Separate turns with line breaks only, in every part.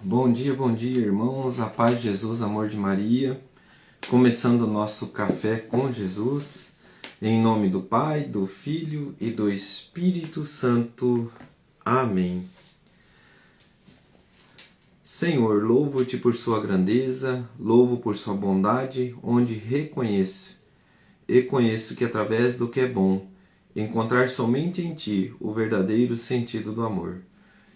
Bom dia, irmãos. A paz de Jesus, amor de Maria. Começando o nosso café com Jesus, em nome do Pai, do Filho e do Espírito Santo. Amém. Senhor, louvo-te por sua grandeza, louvo por sua bondade, onde reconheço e conheço que através do que é bom, encontrar somente em ti o verdadeiro sentido do amor.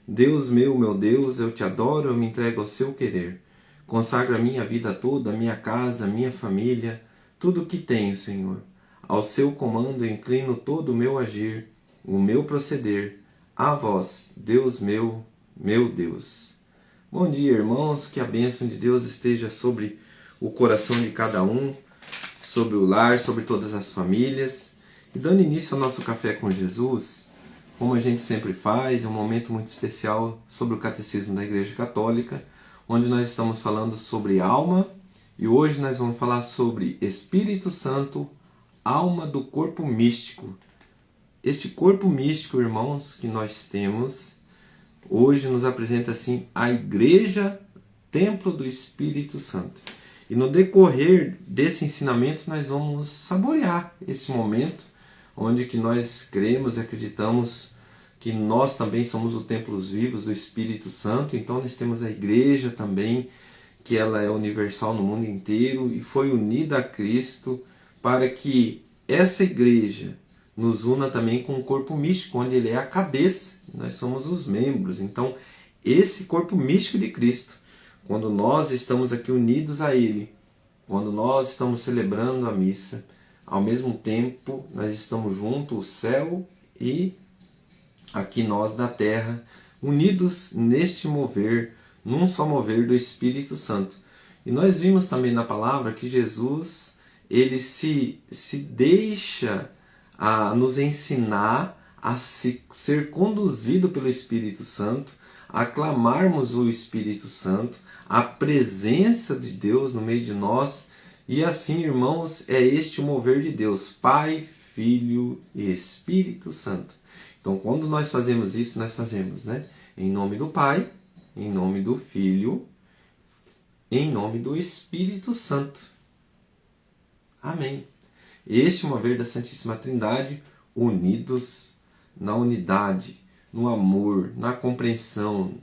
Deus meu Deus, eu te adoro, eu me entrego ao seu querer. Consagra a minha vida toda, a minha casa, a minha família, tudo o que tenho, Senhor. Ao seu comando inclino todo o meu agir, o meu proceder, a vós, Deus meu Deus. Bom dia, irmãos, que a bênção de Deus esteja sobre o coração de cada um, sobre o lar, sobre todas as famílias. E dando início ao nosso Café com Jesus, como a gente sempre faz, é um momento muito especial sobre o Catecismo da Igreja Católica, onde nós estamos falando sobre alma, e hoje nós vamos falar sobre Espírito Santo, alma do corpo místico. Este corpo místico, irmãos, que nós temos, hoje nos apresenta assim a Igreja, Templo do Espírito Santo. E no decorrer desse ensinamento nós vamos saborear esse momento, onde que nós cremos e acreditamos que nós também somos os templos vivos do Espírito Santo. Então nós temos a igreja também, que ela é universal no mundo inteiro e foi unida a Cristo para que essa igreja nos una também com o corpo místico, onde ele é a cabeça, nós somos os membros. Então esse corpo místico de Cristo, quando nós estamos aqui unidos a ele, quando nós estamos celebrando a missa, ao mesmo tempo, nós estamos juntos, o céu e aqui nós da terra, unidos neste mover, num só mover do Espírito Santo. E nós vimos também na palavra que Jesus, ele se deixa a nos ensinar a ser conduzido pelo Espírito Santo, a clamarmos o Espírito Santo, a presença de Deus no meio de nós. E assim, irmãos, é este o mover de Deus, Pai, Filho e Espírito Santo. Então, quando nós fazemos isso, nós fazemos, em nome do Pai, em nome do Filho, em nome do Espírito Santo. Amém. Este mover da Santíssima Trindade, unidos na unidade, no amor, na compreensão,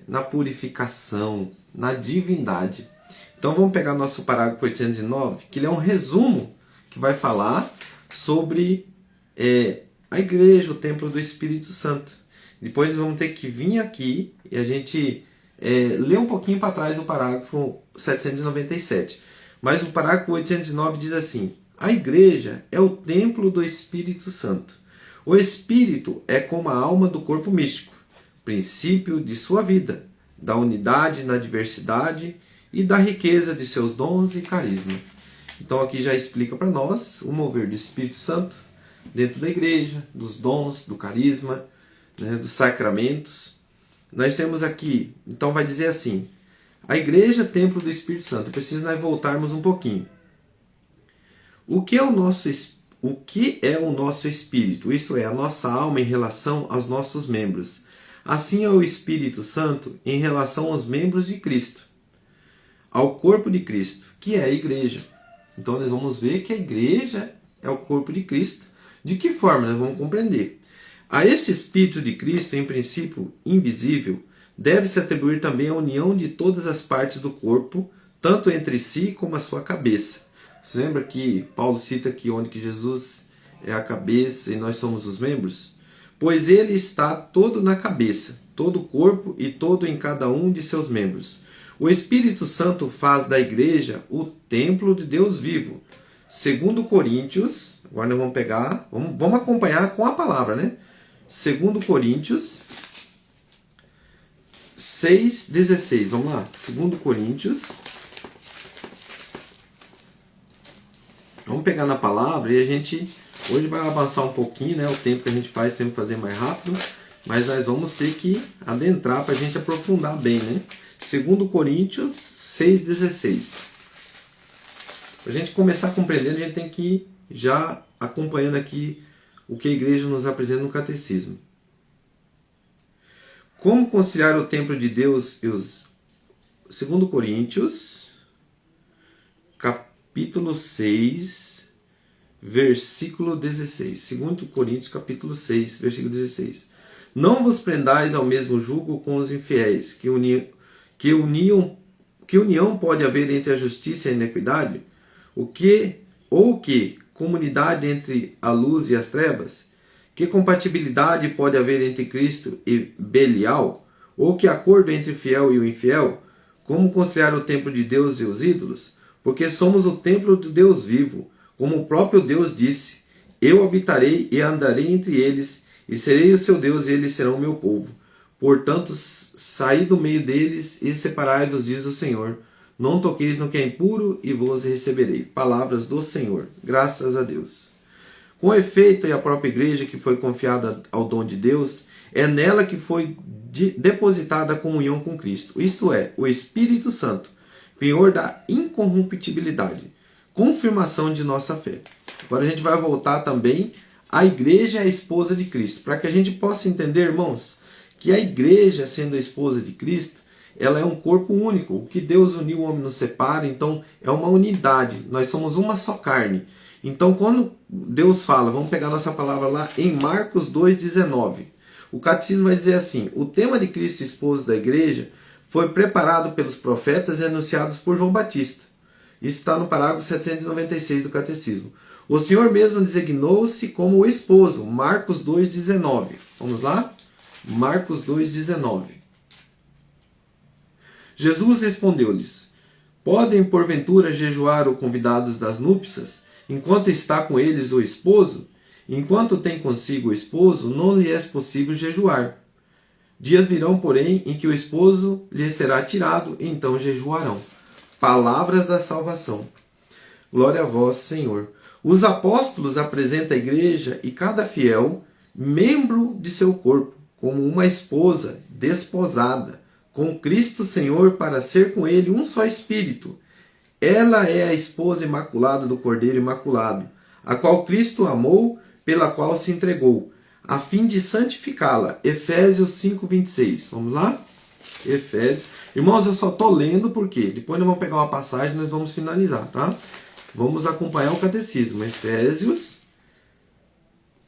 na purificação, na divindade. Então vamos pegar nosso parágrafo 809, que ele é um resumo que vai falar sobre a igreja, o templo do Espírito Santo. Depois vamos ter que vir aqui e a gente ler um pouquinho para trás o parágrafo 797. Mas o parágrafo 809 diz assim: a igreja é o templo do Espírito Santo. O Espírito é como a alma do corpo místico, princípio de sua vida, da unidade na diversidade e da riqueza de seus dons e carisma. Então aqui já explica para nós o mover do Espírito Santo dentro da igreja, dos dons, do carisma, dos sacramentos. Nós temos aqui, então vai dizer assim, a igreja, templo do Espírito Santo. Precisa nós voltarmos um pouquinho. O que é o nosso espírito? Isso é, a nossa alma em relação aos nossos membros. Assim é o Espírito Santo em relação aos membros de Cristo, ao corpo de Cristo, que é a igreja. Então nós vamos ver que a igreja é o corpo de Cristo. De que forma nós vamos compreender? A este Espírito de Cristo, em princípio invisível, deve-se atribuir também a união de todas as partes do corpo, tanto entre si como a sua cabeça. Você lembra que Paulo cita aqui onde que Jesus é a cabeça e nós somos os membros? Pois ele está todo na cabeça, todo o corpo e todo em cada um de seus membros. O Espírito Santo faz da igreja o templo de Deus vivo. Segundo Coríntios, agora nós vamos pegar, vamos acompanhar com a palavra, Segundo Coríntios 6,16, vamos lá. Segundo Coríntios. Vamos pegar na palavra e a gente hoje vai avançar um pouquinho, o tempo que a gente faz, temos que fazer mais rápido, mas nós vamos ter que adentrar para a gente aprofundar bem, Segundo Coríntios 6,16. Para a gente começar a compreender, a gente tem que ir já acompanhando aqui o que a igreja nos apresenta no catecismo. Como conciliar o templo de Deus e os 2 Coríntios, capítulo 6, versículo 16. 2 Coríntios, capítulo 6, versículo 16. Não vos prendais ao mesmo jugo com os infiéis, que união pode haver entre a justiça e a iniquidade? Que comunidade entre a luz e as trevas? Que compatibilidade pode haver entre Cristo e Belial? Ou que acordo entre o fiel e o infiel? Como conciliar o templo de Deus e os ídolos? Porque somos o templo do Deus vivo. Como o próprio Deus disse, eu habitarei e andarei entre eles, e serei o seu Deus, e eles serão o meu povo. Portanto, saí do meio deles e separai-vos, diz o Senhor. Não toqueis no que é impuro, e vos receberei. Palavras do Senhor. Graças a Deus. Com efeito, e a própria igreja que foi confiada ao dom de Deus, é nela que foi depositada a comunhão com Cristo. Isto é, o Espírito Santo, penhor da incorruptibilidade, confirmação de nossa fé. Agora a gente vai voltar também à igreja, a esposa de Cristo, para que a gente possa entender, irmãos, que a igreja, sendo a esposa de Cristo, ela é um corpo único. O que Deus uniu, o homem não separa, então é uma unidade. Nós somos uma só carne. Então, quando Deus fala, vamos pegar nossa palavra lá em Marcos 2,19. O catecismo vai dizer assim: o tema de Cristo, esposo da igreja, foi preparado pelos profetas e anunciados por João Batista. Isso está no parágrafo 796 do catecismo. O Senhor mesmo designou-se como o esposo. Marcos 2,19. Vamos lá? Marcos 2,19. Jesus respondeu-lhes: podem porventura jejuar os convidados das núpcias, enquanto está com eles o esposo? Enquanto tem consigo o esposo, não lhe é possível jejuar. Dias virão, porém, em que o esposo lhe será tirado, e então jejuarão. Palavras da salvação. Glória a vós, Senhor. Os apóstolos apresentam a igreja e cada fiel, membro de seu corpo, como uma esposa desposada, com Cristo Senhor, para ser com ele um só espírito. Ela é a esposa imaculada do Cordeiro Imaculado, a qual Cristo amou, pela qual se entregou, a fim de santificá-la. Efésios 5:26. Vamos lá? Efésios. Irmãos, eu só estou lendo porque depois nós vamos pegar uma passagem e nós vamos finalizar, tá? Vamos acompanhar o catecismo. Efésios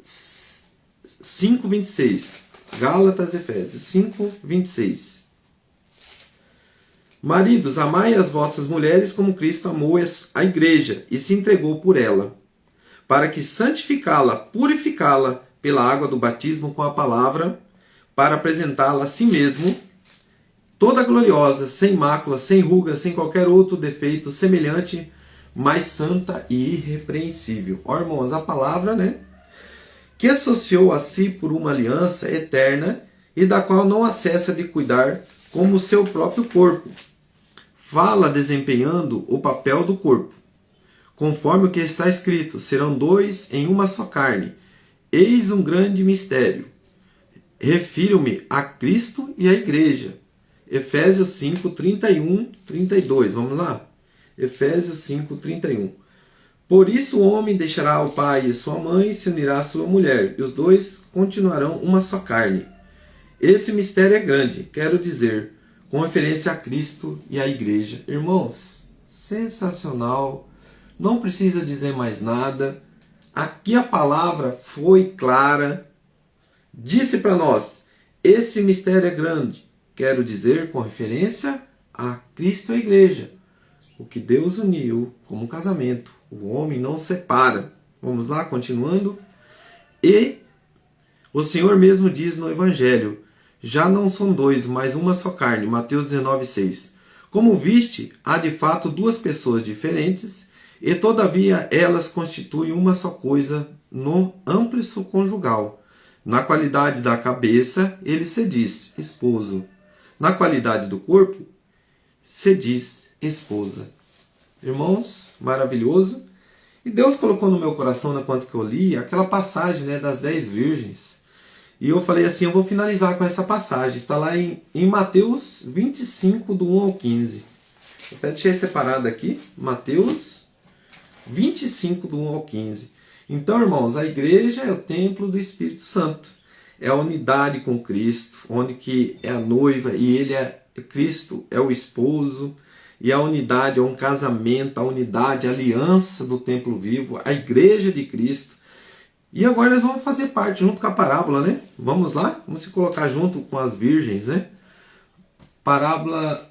5:26. Gálatas, Efésios 5:26. Maridos, amai as vossas mulheres como Cristo amou a igreja e se entregou por ela, para que santificá-la, purificá-la pela água do batismo com a palavra, para apresentá-la a si mesmo, toda gloriosa, sem mácula, sem ruga, sem qualquer outro defeito semelhante, mas santa e irrepreensível. Ó, irmãos, a palavra, né? Que associou a si por uma aliança eterna e da qual não há cessa de cuidar como o seu próprio corpo. Fala desempenhando o papel do corpo. Conforme o que está escrito, serão dois em uma só carne. Eis um grande mistério. Refiro-me a Cristo e à igreja. Efésios 5, 31, 32. Vamos lá? Efésios 5, 31. Por isso o homem deixará o pai e sua mãe e se unirá à sua mulher, e os dois continuarão uma só carne. Esse mistério é grande, quero dizer, com referência a Cristo e à igreja. Irmãos, sensacional. Não precisa dizer mais nada. Aqui a palavra foi clara. Disse para nós, esse mistério é grande. Quero dizer, com referência a Cristo e a igreja. O que Deus uniu como um casamento, o homem não separa. Vamos lá, continuando. E o Senhor mesmo diz no Evangelho, já não são dois, mas uma só carne. Mateus 19:6. Como viste, há de fato duas pessoas diferentes, e todavia elas constituem uma só coisa no âmbito conjugal. Na qualidade da cabeça, ele se diz esposo. Na qualidade do corpo, se diz esposa. Irmãos, maravilhoso. E Deus colocou no meu coração, enquanto que eu li, aquela passagem, né, das 10 virgens. E eu falei assim, eu vou finalizar com essa passagem. Está lá em Mateus 25, do 1 ao 15. Eu até deixei separado aqui. Mateus 25, do 1 ao 15. Então, irmãos, a igreja é o templo do Espírito Santo. é a unidade com Cristo, onde que é a noiva e Cristo é o esposo, e a unidade é um casamento, a unidade, a aliança do templo vivo, a igreja de Cristo. E agora nós vamos fazer parte junto com a parábola, né? Vamos lá? Vamos se colocar junto com as virgens, né? Parábola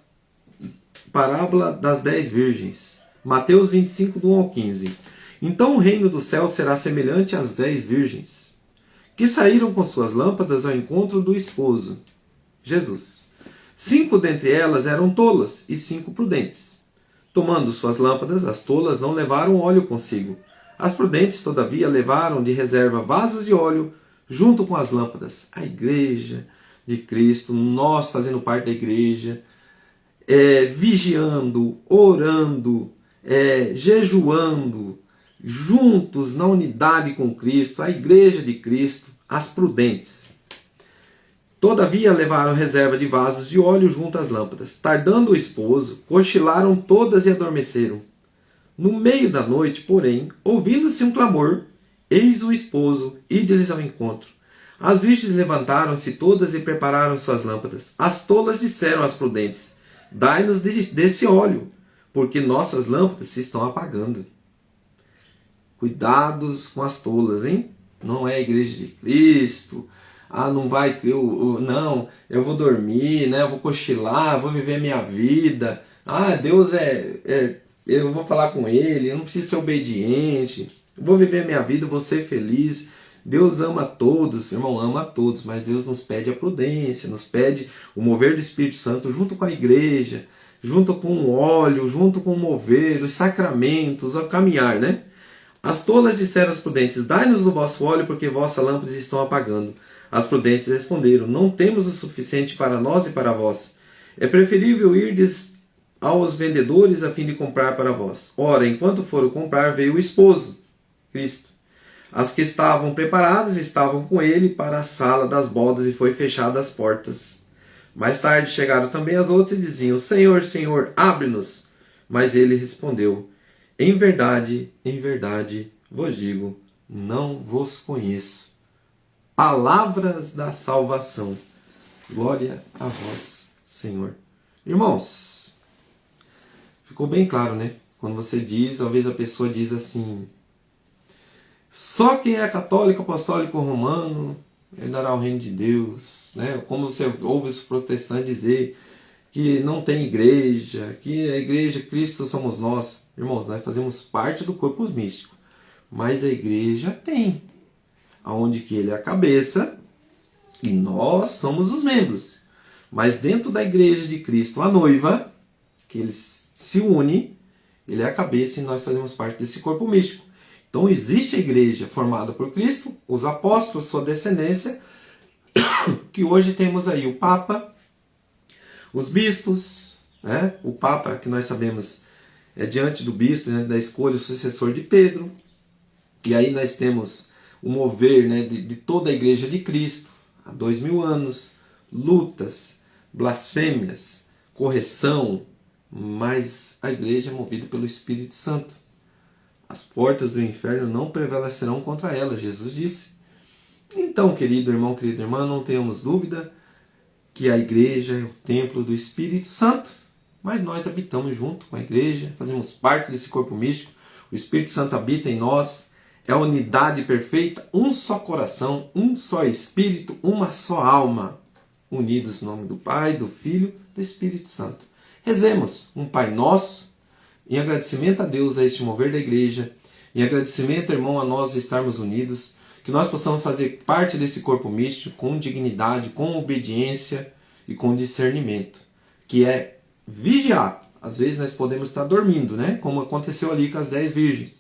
das 10 virgens. Mateus 25, do 1 ao 15. Então o reino do céu será semelhante às 10 virgens, que saíram com suas lâmpadas ao encontro do esposo, Jesus. 5 dentre elas eram tolas e 5 prudentes. Tomando suas lâmpadas, as tolas não levaram óleo consigo. As prudentes, todavia, levaram de reserva vasos de óleo junto com as lâmpadas. A igreja de Cristo, nós fazendo parte da igreja, vigiando, orando, jejuando, juntos na unidade com Cristo, a igreja de Cristo, as prudentes. Todavia levaram reserva de vasos de óleo junto às lâmpadas. Tardando o esposo, cochilaram todas e adormeceram. No meio da noite, porém, ouvindo-se um clamor, eis o esposo, ide-lhes ao encontro. As virgens levantaram-se todas e prepararam suas lâmpadas. As tolas disseram às prudentes, dai-nos desse óleo, porque nossas lâmpadas se estão apagando. Cuidados com as tolas, hein? Não é a igreja de Cristo. Não vai, eu vou dormir, né? Eu vou cochilar, vou viver minha vida. Deus eu vou falar com Ele, eu não preciso ser obediente. Eu vou viver minha vida, vou ser feliz. Deus ama todos, irmão, ama a todos, mas Deus nos pede a prudência, nos pede o mover do Espírito Santo junto com a igreja, junto com o óleo, junto com o mover, os sacramentos, o caminhar, né? As tolas disseram às prudentes, dai-nos do vosso óleo, porque vossas lâmpadas estão apagando. As prudentes responderam, não temos o suficiente para nós e para vós. É preferível irdes aos vendedores a fim de comprar para vós. Ora, enquanto foram comprar, veio o esposo, Cristo. As que estavam preparadas estavam com ele para a sala das bodas e foi fechada as portas. Mais tarde chegaram também as outras e diziam, Senhor, Senhor, abre-nos. Mas ele respondeu, em verdade vos digo, não vos conheço. Palavras da salvação. Glória a vós, Senhor. Irmãos, ficou bem claro, né? Quando você diz, talvez a pessoa diz assim, só quem é católico, apostólico, romano, herdará o reino de Deus, né? Como você ouve os protestantes dizer que não tem igreja, que a igreja, Cristo somos nós. Irmãos, nós fazemos parte do corpo místico, mas a igreja tem, aonde que ele é a cabeça e nós somos os membros. Mas dentro da igreja de Cristo, a noiva, que ele se une, ele é a cabeça e nós fazemos parte desse corpo místico. Então existe a igreja formada por Cristo, os apóstolos, sua descendência, que hoje temos aí o Papa, os bispos, né? O Papa, que nós sabemos, é diante do bispo, né, da escolha, o sucessor de Pedro. E aí nós temos o mover, né, de toda a igreja de Cristo, há 2000 anos, lutas, blasfêmias, correção, mas a igreja é movida pelo Espírito Santo. As portas do inferno não prevalecerão contra ela, Jesus disse. Então, querido irmão, querida irmã, não tenhamos dúvida que a igreja é o templo do Espírito Santo, mas nós habitamos junto com a igreja, fazemos parte desse corpo místico, o Espírito Santo habita em nós, é a unidade perfeita, um só coração, um só Espírito, uma só alma, unidos no nome do Pai, do Filho, do Espírito Santo. Rezemos um Pai Nosso, em agradecimento a Deus a este mover da igreja, em agradecimento, irmão, a nós estarmos unidos, que nós possamos fazer parte desse corpo místico com dignidade, com obediência e com discernimento, que é vigiar. Às vezes nós podemos estar dormindo, né? Como aconteceu ali com as 10 virgens.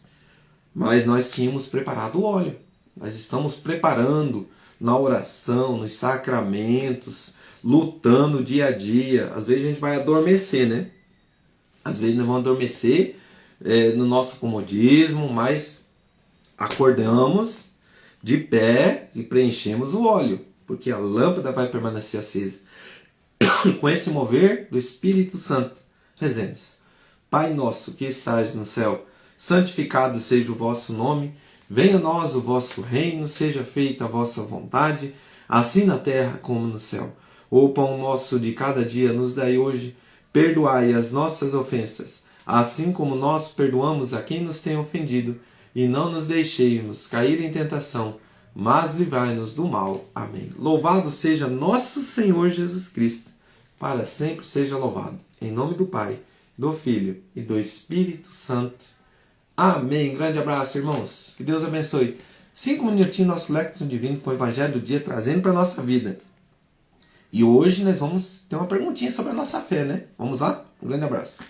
Mas nós tínhamos preparado o óleo. Nós estamos preparando na oração, nos sacramentos, lutando dia a dia. Às vezes a gente vai adormecer, né? Às vezes nós vamos adormecer no nosso comodismo, mas acordamos de pé e preenchemos o óleo, porque a lâmpada vai permanecer acesa. Com esse mover do Espírito Santo, rezemos. Pai nosso que estais no céu, santificado seja o vosso nome, Venha a nós o vosso reino, seja feita a vossa vontade, assim na terra como no céu. O pão nosso de cada dia nos dai hoje, perdoai as nossas ofensas, assim como nós perdoamos a quem nos tem ofendido, e não nos deixeis cair em tentação, mas livrai-nos do mal. Amém. Louvado seja nosso Senhor Jesus Cristo, para sempre seja louvado. Em nome do Pai, do Filho e do Espírito Santo. Amém. Grande abraço, irmãos. Que Deus abençoe. 5 minutinhos nosso Lectio Divino com o Evangelho do dia, trazendo para a nossa vida. E hoje nós vamos ter uma perguntinha sobre a nossa fé, né? Vamos lá? Um grande abraço.